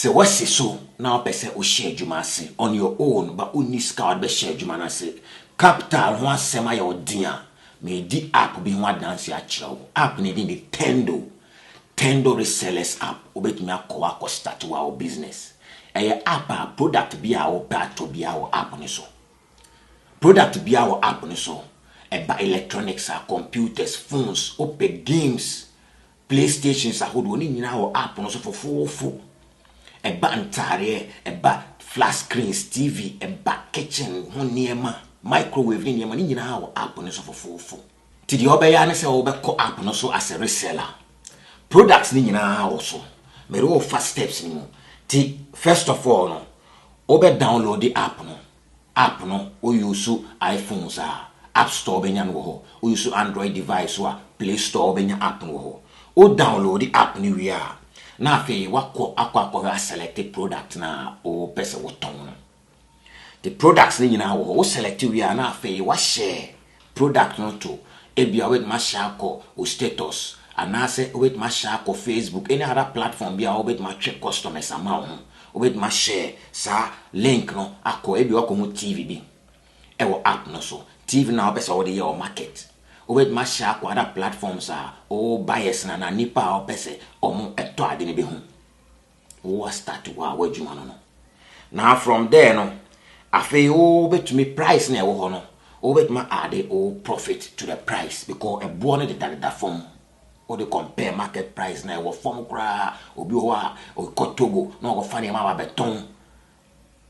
So what say so now person o share juma say on your own but uni scout be share juma na say capital ho asema ya odin me di app bi ho dance ya kire app ne di Tendo resellers app obetumi akọ start wa business app a product bi a wo to bi a wo app ne so product bi a wo app ne so ba electronics computers phones open games PlayStations ahodo ni nyina wo app no so fofofo ba ntare ba flat screens TV ba kitchen ho niema microwave ni niema ni nyina wo app no so fofofo ti di obeya ne se wo be ko app no so as a reseller products ni nyina wo so mere wo first steps ni mo ti first of all no obe download the app no o use iPhones app store benya no ho o use Android device wa Play Store benya app no ho o download the app ni wi a na afi akwa selected product na o pese wo ton no the products ni nyina wo o select wi a na afi wa share product no to ebia with ma share ko o status and I say with my share ko Facebook any other platform bia o with my check customers amount o with my share sa link no akọ ebi o ko mu TV bi e wo app no so TV na o pese o dey your market o with my share ko other platforms o buyers na nipa o pese o mu eto ade ne be hu o start wa juma no now from there no afi o betumi price na e wo ho no o betuma add o profit to the price because e bo no the form or they compare market price na wo form kra obi ho a o kotogo na go fane ma ba beton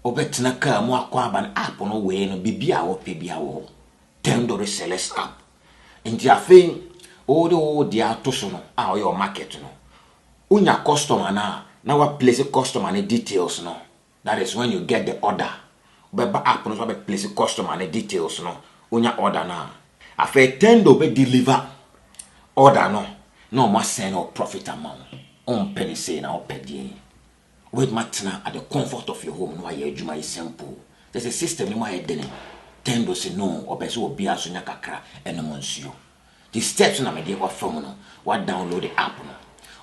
obetina ka mu akwa ban app no we no bibia wo pe bia wo Tendo resellers app nti afen o de atoso no a your market no unya customer na wa place customer ne details no that is when you get the order beba app no so be place customer ne details no unya order na afen Tendo be deliver order no more send or profit amount on penny say na opedi with matna at the comfort of your home no aye adwuma is simple there's a system ni mo aye dene Tendo say no obeso obi aso nya kakra enemo nsuo the steps na me dey kwa from no what download the app no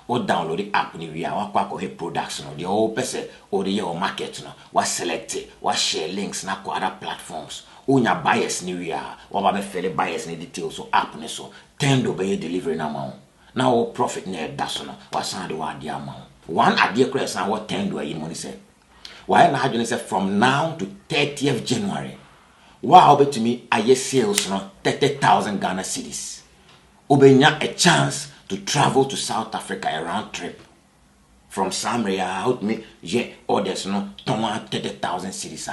or download the app ni wi a wa kwa ko products no the whole person or the your market no what select it what share links na ko other platforms unya buyers ni wi a wa ba be fele buyers ni details so app ni so Tendo be delivery na amount now profit na daso no wasande wa dia amount one idea crest na what Tendo ayi money say why na hadwene say from now to 30th January wow betumi aye sales no 30,000 Ghana cedis obenya a chance to travel to South Africa a round trip from Samria out me ye orders no 30,000 cedis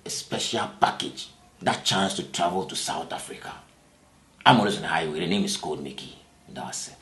a special package that chance to travel to South Africa. I'm always on the highway. The name is called Mickey. That's it.